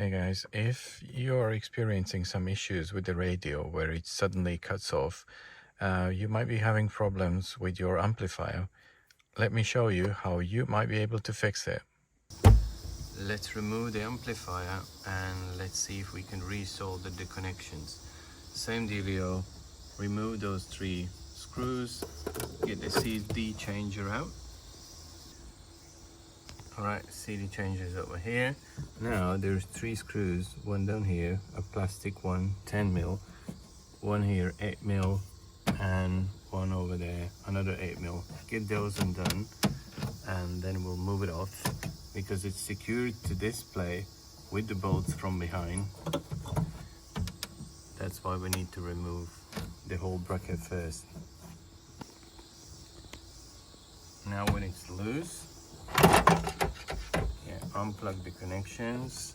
Hey guys, if you're experiencing some issues with the radio where it suddenly cuts off, you might be having problems with your amplifier. Let me show you how you might be able to fix it. Let's remove the amplifier and let's see if we can resolder the connections. Same dealio, remove those 3 screws, get the CD changer out. Alright, CD changer is over here. Now there's 3 screws, one down here, a plastic one, 10mm, one here, 8mm, and one over there, another 8mm. Get those undone, and then we'll move it off because it's secured to this plate with the bolts from behind. That's why we need to remove the whole bracket first. Now when it's loose, unplug the connections.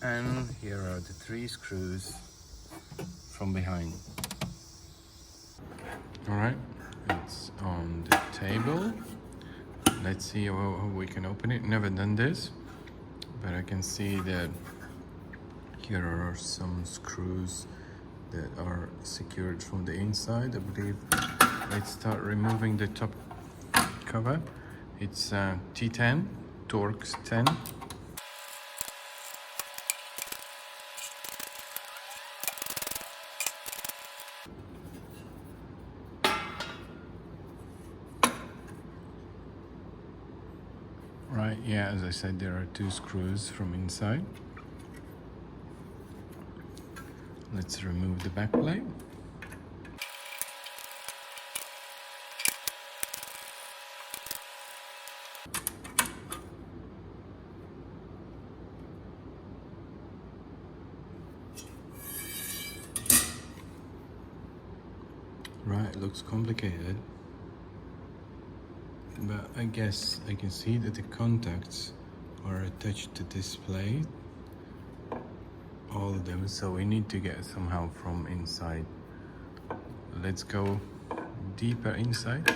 And here are the 3 screws from behind. Alright, it's on the table. Let's see how we can open it. Never done this, but I can see that here are some screws that are secured from the inside, I believe. Let's start removing the top cover. It's T10, Torx 10. Right, yeah, as I said, there are 2 screws from inside. Let's remove the back plate. Right, looks complicated, but I guess I can see that the contacts are attached to this plate, all of them, so we need to get somehow from inside. Let's go deeper inside.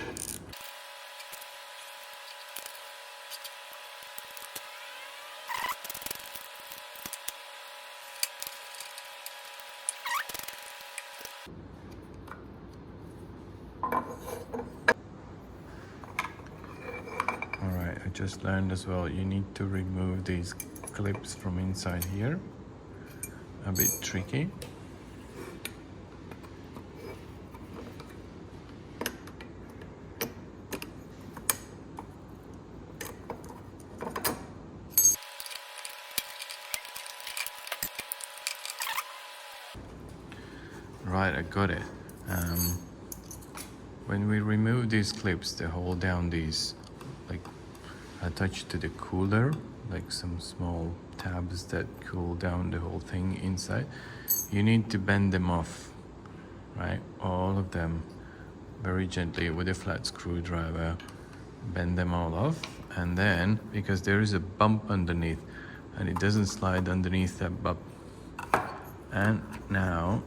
Alright, I just learned as well, you need to remove these clips from inside here. A bit tricky. Right, I got it. When we remove these clips, they hold down these, like, attached to the cooler, like some small tabs that cool down the whole thing inside. You need to bend them off, right? All of them, very gently with a flat screwdriver. Bend them all off, and then, because there is a bump underneath, and it doesn't slide underneath that bump. And now,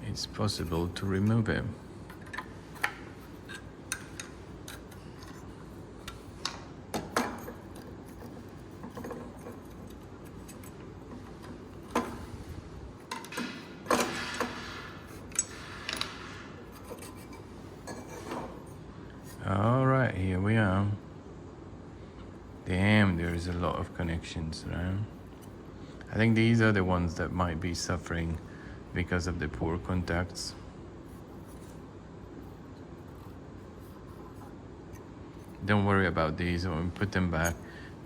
it's possible to remove it. All right, here we are. Damn, there's a lot of connections, right? I think these are the ones that might be suffering because of the poor contacts. Don't worry about these. When we put them back,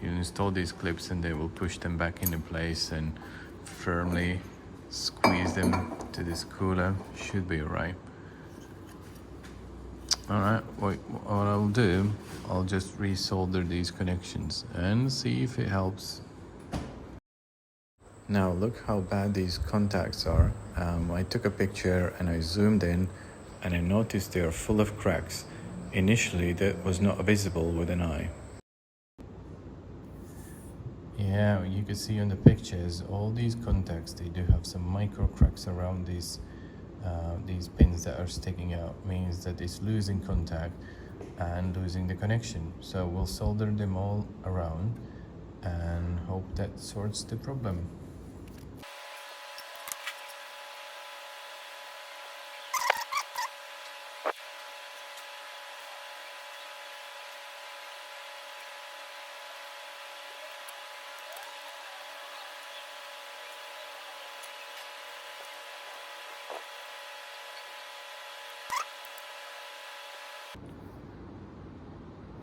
you install these clips and they will push them back into place and firmly squeeze them to this cooler. Should be alright. Alright, what I'll do, I'll just resolder these connections and see if it helps. Now look how bad these contacts are. I took a picture and I zoomed in and I noticed they are full of cracks. initially that was not visible with an eye. Yeah, you can see on the pictures all these contacts, they do have some micro cracks around these pins that are sticking out. Means that it's losing contact and losing the connection. So we'll solder them all around and hope that sorts the problem.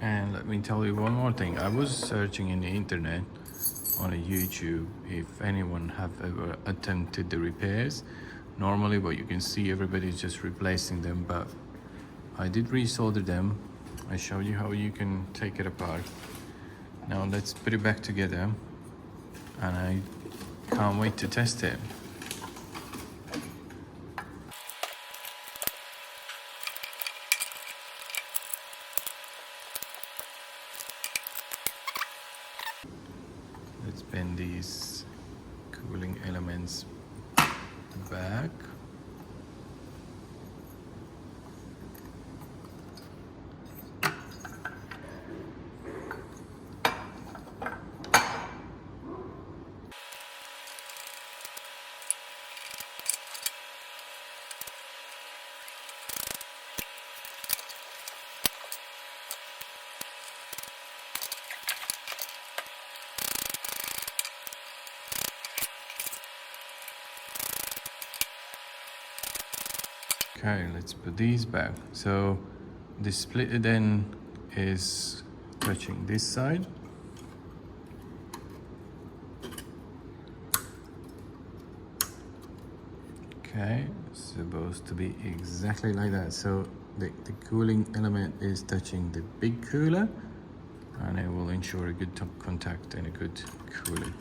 And let me tell you one more thing. I was searching in the internet on a YouTube if anyone have ever attempted the repairs. Normally what you can see, everybody's just replacing them, but I did resolder them. I showed you how you can take it apart. Now let's put it back together, and I can't wait to test it. Let's bend these cooling elements back. Okay, let's put these back. So the split then is touching this side. Okay, supposed to be exactly like that. So the cooling element is touching the big cooler, and it will ensure a good top contact and a good cooling.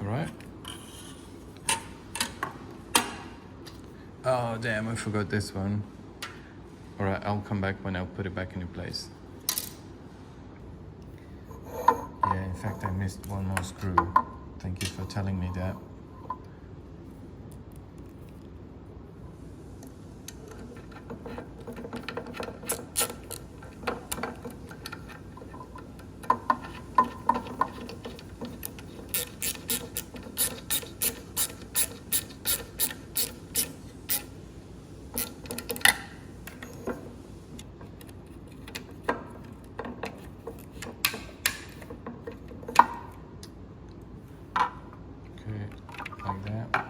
Alright. Oh damn, I forgot this one. Alright, I'll come back when I'll put it back into place. Yeah, in fact I missed one more screw. Thank you for telling me that. Like that.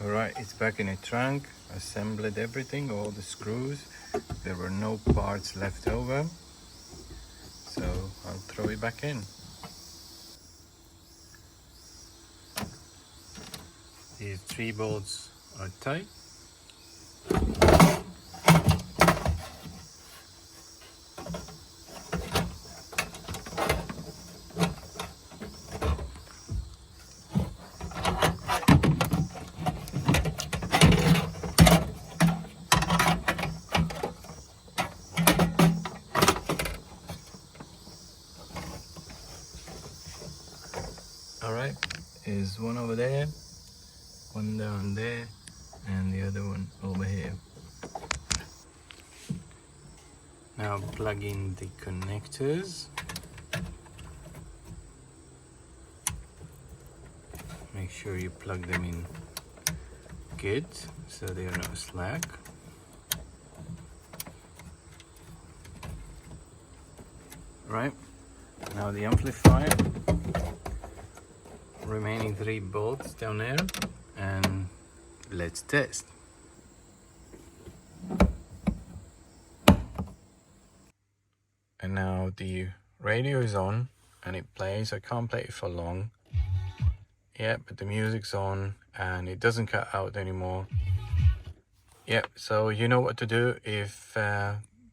Alright, it's back in the trunk. Assembled everything, all the screws. There were no parts left over, so I'll throw it back in. These 3 bolts are tight. Alright, is one over there, one down there, and the other one over here. Now plug in the connectors. Make sure you plug them in good so they are not slack. Right, now the amplifier remaining 3 bolts down there, and let's test. And now the radio is on and it plays. I can't play it for long. Yeah, but the music's on and it doesn't cut out anymore. Yeah, so you know what to do if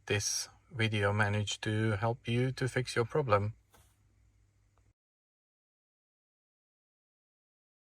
this video managed to help you to fix your problem.